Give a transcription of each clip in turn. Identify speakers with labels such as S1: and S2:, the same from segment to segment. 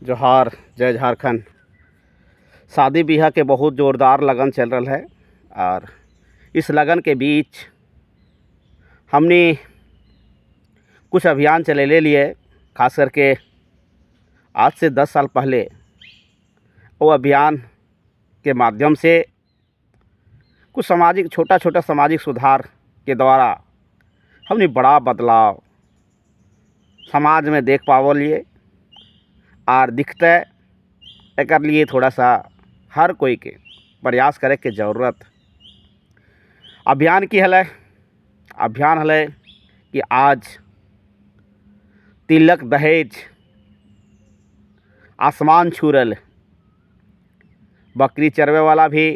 S1: जोहार, जय झारखंड। शादी ब्याह के बहुत ज़ोरदार लगन चल रहा है और इस लगन के बीच हमने कुछ अभियान चलेले लिए। खास करके आज से 10 साल पहले वो अभियान के माध्यम से कुछ छोटा छोटा सामाजिक सुधार के द्वारा हमने बड़ा बदलाव समाज में देख पावलिए और दिखते एकर लिए थोड़ा सा हर कोई के प्रयास करे के ज़रूरत। अभियान की हले अभियान हले कि आज तिलक दहेज आसमान छू रहल। बकरी चरवे वाला भी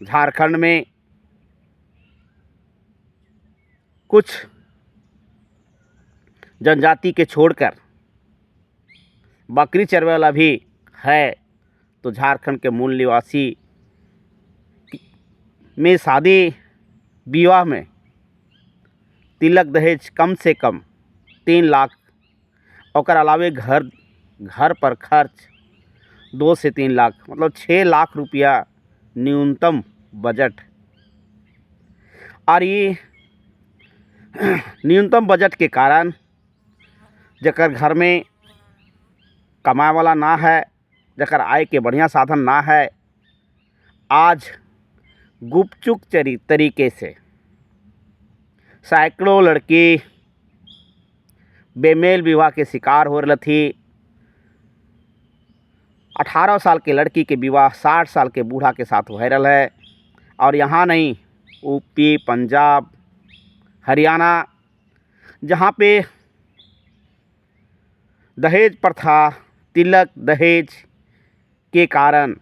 S1: झारखंड में कुछ जनजाति के छोड़कर बकरी चरवे वाला भी है, तो झारखंड के मूल निवासी में शादी विवाह में तिलक दहेज कम से कम 3 लाख और अलावे घर पर खर्च 2 से 3 लाख मतलब 6 लाख रुपया न्यूनतम बजट। और ये न्यूनतम बजट के कारण जकर घर में कमाए वाला ना है, जकर आय के बढ़िया साधन ना है, आज गुपचुप तरीके से सैकड़ों लड़की बेमेल विवाह के शिकार हो रही थी। 18 साल के लड़की के विवाह 60 साल के बूढ़ा के साथ हो रहा है। और यहाँ नहीं, यूपी, पंजाब, हरियाणा, जहाँ पे दहेज प्रथा, तिलक दहेज के कारण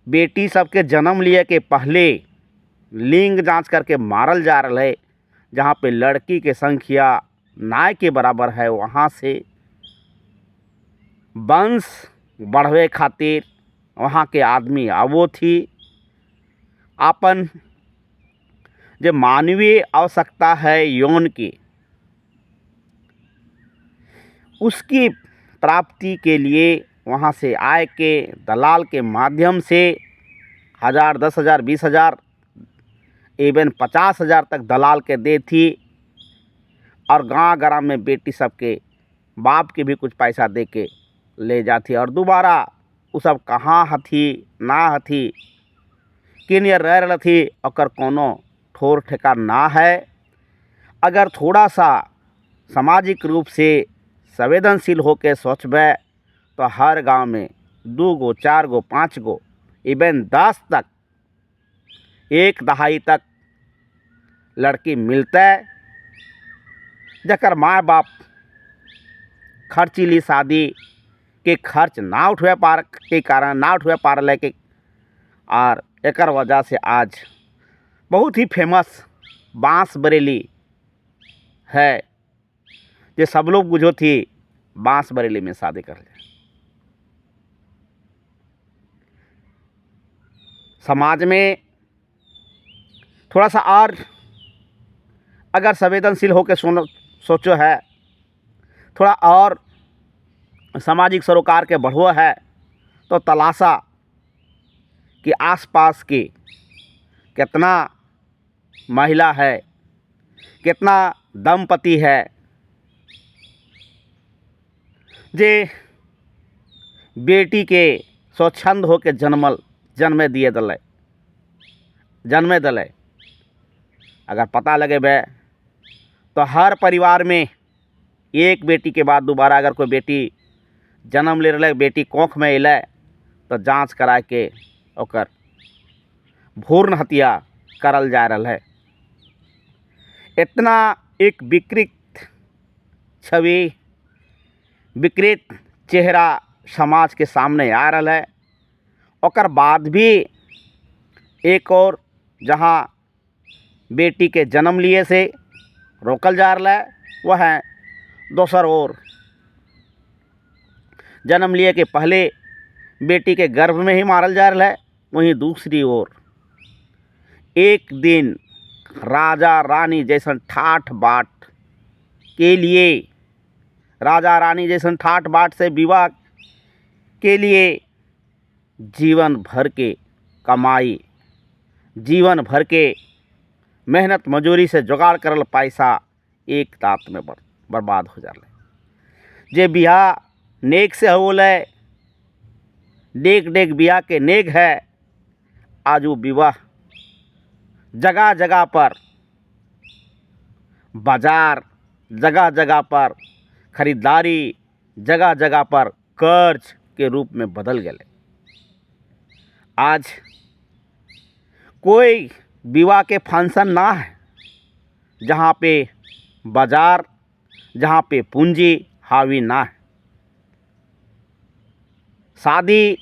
S1: बेटी सबके जन्म लिए के पहले लिंग जांच करके मारल जा रहा है। जहाँ पे लड़की के संख्या नाय के बराबर है, वहाँ से वंश बढ़वे खातिर वहाँ के आदमी आवो थी अपन जो मानवीय आवश्यकता है यौन की, उसकी प्राप्ति के लिए वहाँ से आय के दलाल के माध्यम से 1000, 10,000, 20,000, इवन 50,000 तक दलाल के दे थी। और गांव ग्राम में बेटी सबके बाप के भी कुछ पैसा दे के ले जाती। और दोबारा वो सब कहाँ हथी ना हथी, किन ये रह रही थी, और कोनो ठोर ठेका ना है। अगर थोड़ा सा सामाजिक रूप से संवेदनशील होकर सोचबे तो हर गांव में 2 गो, 4 गो, 5 गो, इवन 10 तक, 1 दहाई तक लड़की मिलते जकर माँ बाप खर्चीली शादी के खर्च ना उठवे पार के कारण ना उठवे पार ले के। और एकर वजह से आज बहुत ही फेमस बांसबरेली है, जे सब लोग बुझो थी बांसबरेली में शादी कर ले। समाज में थोड़ा सा और अगर संवेदनशील होकर सोचो है, थोड़ा और सामाजिक सरोकार के बढ़ो है, तो तलाशा कि आसपास की कितना महिला है, कितना दंपति है जे बेटी के स्वच्छंद होके जन्मे दले। अगर पता लगे बे तो हर परिवार में एक बेटी के बाद दोबारा अगर कोई बेटी जन्म ले रहा, बेटी कोख में अल तो जांच करा के ओकर भ्रूण हत्या करल जा रहा है। इतना एक विकृत छवि, विकृत चेहरा समाज के सामने आ रहा है। ओकर बाद भी एक और जहाँ बेटी के जन्म लिए से रोकल जा रहा है, वह है दोसर ओर जन्म लिए के पहले बेटी के गर्भ में ही मारल जा रहा है। वहीं दूसरी ओर एक दिन राजा रानी जैसा ठाठ बाट के लिए राजा रानी जैसन ठाट बाट से विवाह के लिए जीवन भर के कमाई, जीवन भर के मेहनत मजूरी से जुगाड़ करल पैसा एक रात में बर्बाद हो जाले। जे बियाह नेक से होले, नेक नेक बियाह के नेक है, आज वो विवाह जगह जगह पर, बाजार जगह जगह पर, खरीदारी जगह जगह पर कर्ज के रूप में बदल गए। आज कोई विवाह के फंक्शन ना है जहाँ पे बाजार, जहाँ पे पूंजी हावी ना है। शादी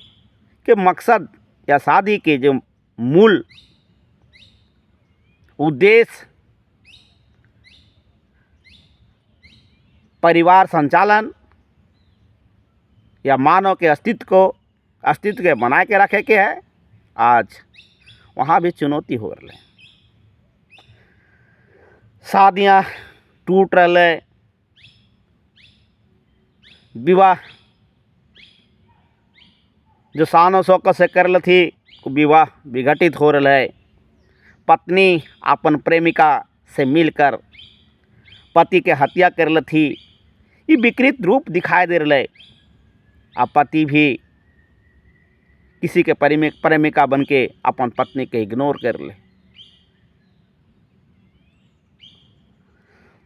S1: के मकसद या शादी के जो मूल उद्देश्य परिवार संचालन या मानव के अस्तित्व के बनाए के रखे के है, आज वहाँ भी चुनौती हो रही है। शादियाँ टूट रहे, विवाह जो शान शौकत से करल थी विवाह विघटित हो रहा है। पत्नी अपन प्रेमिका से मिलकर पति के हत्या करल थी, ये विकृत रूप दिखाई दे रहा है। आ पति भी किसी के प्रेमिका बन के अपन पत्नी के इग्नोर कर ले।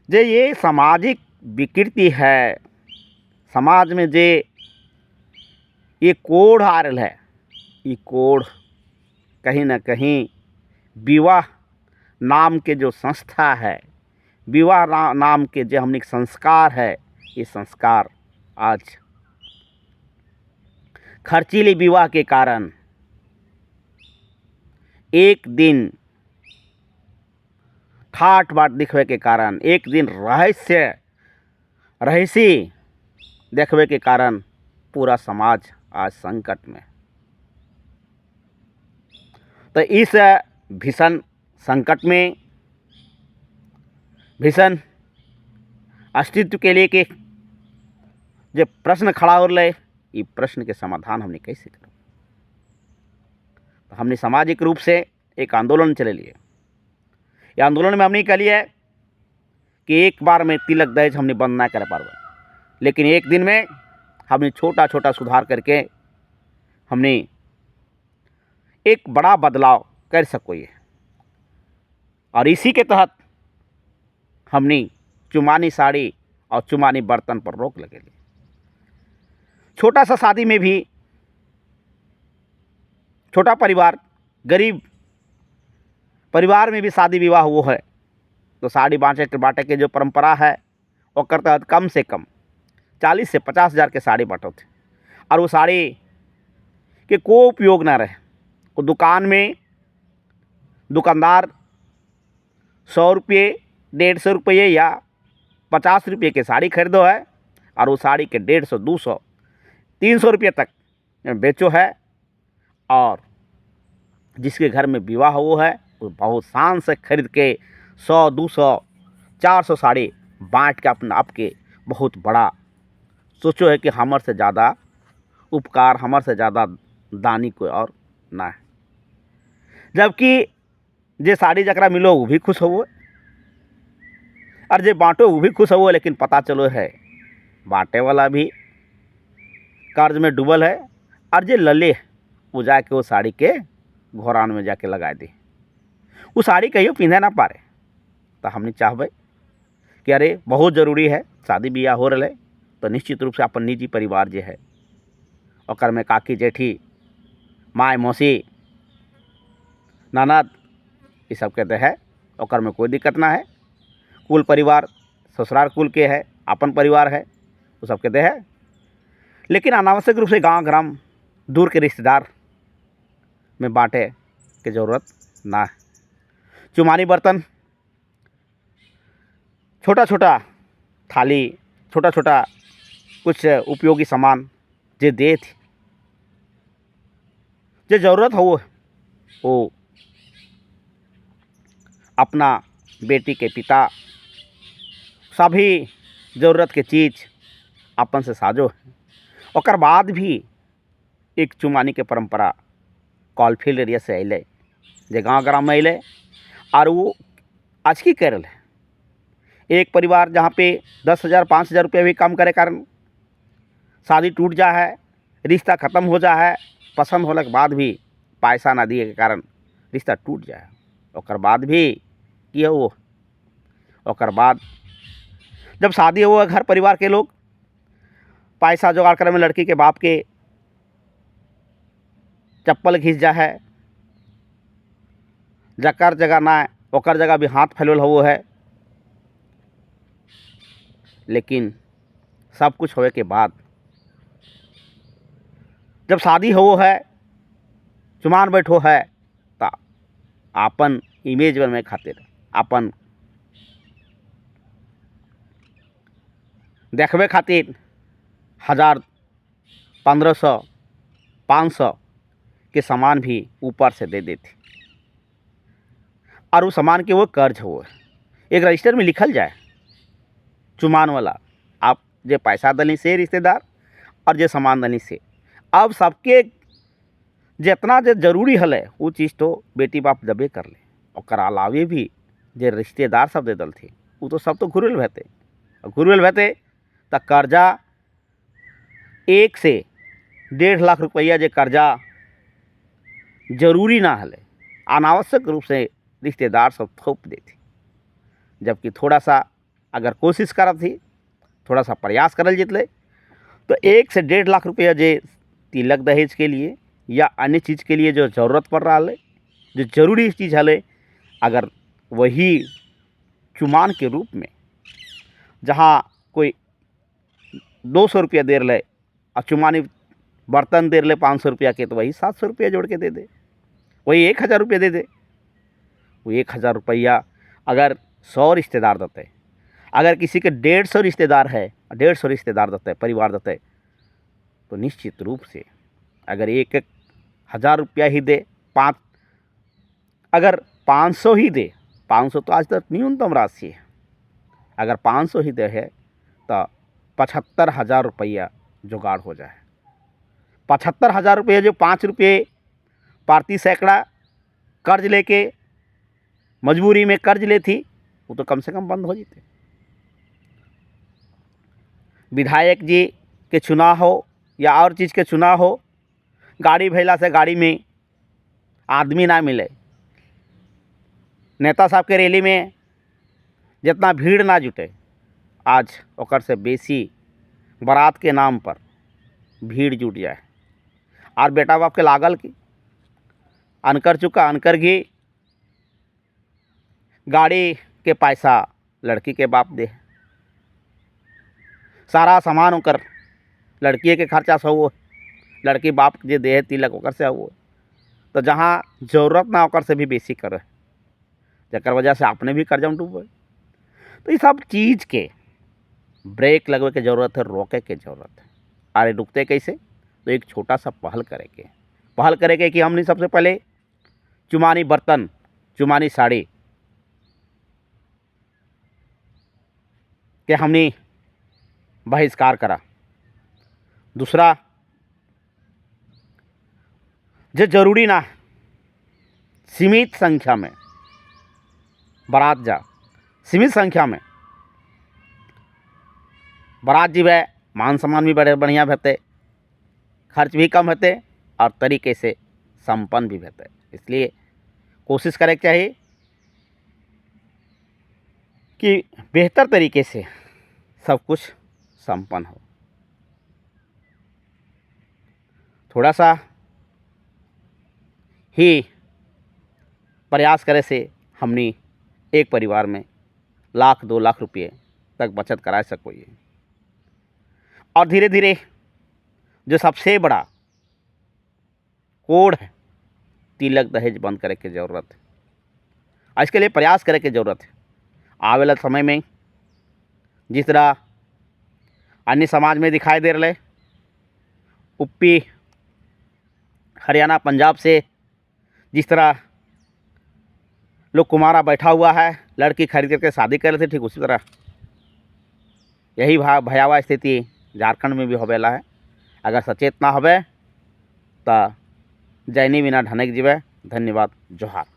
S1: जे ये सामाजिक विकृति है, समाज में जे ये कोढ़ आ रहा है, ये कोढ़ कहीं ना कहीं विवाह नाम के जो संस्था है, विवाह नाम के जो हमने संस्कार है, ये संस्कार आज खर्चीले विवाह के कारण एक दिन ठाट बाट दिखवे के कारण, एक दिन रहसी देखवे के कारण पूरा समाज आज संकट में। तो इस भीषण संकट में, भीषण अस्तित्व के लिए के जो प्रश्न खड़ा हो रहा है, ये प्रश्न के समाधान हमने कैसे करें। तो हमने सामाजिक रूप से एक आंदोलन चले लिए। ये आंदोलन में हमने कह लिया है कि एक बार में तिलक दहेज हमने बंद ना कर पाए, लेकिन एक दिन में हमने छोटा छोटा सुधार करके हमने एक बड़ा बदलाव कर सकोए। और इसी के तहत हमने चुमानी साड़ी और चुमानी बर्तन पर रोक लगे ली। छोटा सा शादी में भी, छोटा परिवार, गरीब परिवार में भी शादी विवाह वो है तो साड़ी बांटे के जो परंपरा है वो करता है कम से कम 40 से 50 हज़ार के साड़ी बांटो थे। और वो साड़ी के कोई उपयोग ना रहे। वो दुकान में दुकानदार 100 रुपये, 150 रुपये या 50 रुपये के साड़ी खरीदो है और वो साड़ी के 150, 200, 300 रुपये तक बेचो है। और जिसके घर में विवाह हो है वो बहुत शान से खरीद के 100, 200, 400 साड़ी बांट के अपना आपके बहुत बड़ा सोचो है कि हमारे से ज़्यादा उपकार, हमारे से ज़्यादा दानी कोई और ना है। जबकि जे साड़ी जकरा मिलो वो भी खुश हो और जे बांटो वो भी खुश हो, लेकिन पता चलो है बांटे वाला भी कर्ज में डूबल है और जे लले वो जाके वो साड़ी के घोरान में जाके लगा दी। वो साड़ी कहियो पिंधे ना पारे। तो हमने चाहबे कि अरे बहुत ज़रूरी है, शादी ब्याह हो रहा है तो निश्चित रूप से अपन निजी परिवार जे है ओकर में काकी जेठी, माय मौसी, ननद, ये सब कहते हैं ओकर में कोई दिक्कत ना है। कुल परिवार ससुराल कुल के है, अपन परिवार है, वो सब कहते हैं। लेकिन अनावश्यक रूप से गांव ग्राम दूर के रिश्तेदार में बांटे की ज़रूरत ना है। चुमानी बर्तन, छोटा छोटा थाली, छोटा छोटा कुछ उपयोगी सामान जे दे थी, जो ज़रूरत हो वो अपना बेटी के पिता सभी ज़रूरत के चीज़ अपन से साझो है। ओकर बाद भी एक चुमानी के परंपरा कॉलफील्ड एरिया से अइले, जे गाँव ग्राम में अइले और वो आज की करल है। एक परिवार जहाँ पे 10,000 5,000 रुपया भी कम करे कारण शादी टूट जा है, रिश्ता ख़त्म हो जा है, पसंद होने के बाद भी पैसा ना दिए के कारण रिश्ता टूट जाए। ओकर बाद भी किए वो, ओकर बाद जब शादी हुआ घर परिवार के लोग पैसा जुगाड़ करे में लड़की के बाप के चप्पल घिस जा है, जकर जगह ना ओकर जगह भी हाथ फैलल हो है। लेकिन सब कुछ होए के बाद जब शादी हो है, चुमान बैठो है, तो आपन इमेज बनने खातिर, आपन देखबे खातिर 1000 1500 500 के सामान भी ऊपर से दे देते और उस सामान के वो कर्ज हो एक रजिस्टर में लिखल जाए चुमान वाला, आप जे पैसा दली से रिश्तेदार और जे सामान दली से। अब सबके जितना जे जरूरी हले वो चीज़ तो बेटी बाप दबे कर ले, और अलावे भी जे रिश्तेदार सब दे दल थे वो तो सब तो घुरल भेते तो कर्जा 1 से 1.5 लाख रुपया जे कर्जा जरूरी ना हले अनावश्यक रूप से रिश्तेदार सब थोप देते। जबकि थोड़ा सा अगर कोशिश करत थी, थोड़ा सा प्रयास करल जितले तो 1 से 1.5 लाख रुपया जे तिलक दहेज के लिए या अन्य चीज़ के लिए जो ज़रूरत पड़ रहा है, जो जरूरी चीज़ हले, अगर वही चुमान के रूप में जहाँ कोई 200 रुपया दे रहे और चुमानी बर्तन दे रहे 500 रुपया के, तो वही 700 रुपया जोड़ के दे दे, वही 1000 रुपया दे दे। वो 1000 रुपया अगर 100 रिश्तेदार देते, अगर किसी के 150 रिश्तेदार है, 150 रिश्तेदार देते परिवार देते, तो निश्चित रूप से अगर 1,000 रुपया ही दे, अगर 500 ही दे, 500 तो आज तक न्यूनतम राशि है, अगर 500 ही दे है तो 75,000 रुपया जुगाड़ हो जाए। 75,000 रुपये जो 5 रुपये प्रति सैकड़ा कर्ज लेके मजबूरी में कर्ज ले थी, वो तो कम से कम बंद हो जाते। विधायक जी के चुनाव हो या और चीज़ के चुनाव हो, गाड़ी भैला से गाड़ी में आदमी ना मिले, नेता साहब के रैली में जितना भीड़ ना जुटे, आज ओकर से बेसी बारात के नाम पर भीड़ जुट जाए। और बेटा बाप के लागल की अनकर चुका अनकर घी, गाड़ी के पैसा लड़की के बाप दे, सारा सामान ओकर लड़की के खर्चा से हो, लड़की बाप जे दे तिलक ओकर से हो, तो जहाँ जरूरत ना ओकर से भी बेसी करे, जकर वजह से अपने भी कर्जा में डूबे। तो ये सब चीज़ के ब्रेक लगवे के ज़रूरत है, रोके के ज़रूरत है। अरे रुकते कैसे, तो एक छोटा सा पहल करे कि हमने सबसे पहले चुमानी बर्तन, चुमानी साड़ी के हमने बहिष्कार करा। दूसरा, जो जरूरी ना सीमित संख्या में बारात जा, सीमित संख्या में बारात जीवे, मान सम्मान भी बड़े बढ़िया भेते, खर्च भी कम होते और तरीके से संपन्न भी होते। इसलिए कोशिश करे चाहिए कि बेहतर तरीके से सब कुछ संपन्न हो। थोड़ा सा ही प्रयास करे से हमने एक परिवार में 1,00,000 2 लाख रुपये तक बचत करा सको। और धीरे धीरे जो सबसे बड़ा कोड है, तिलक दहेज बंद करे की ज़रूरत है। आज के लिए प्रयास करे की ज़रूरत है। आवे वाले समय में जिस तरह अन्य समाज में दिखाई दे रहे, यूपी हरियाणा पंजाब से जिस तरह लोग कुमारा बैठा हुआ है, लड़की खरीद करके शादी कर रहे थे, ठीक उसी तरह यही भयावह स्थिति झारखंड में भी होवेला है। अगर सचेत ना होवे तो जैनी बिना ढनक जीवे। धन्यवाद। जोहार।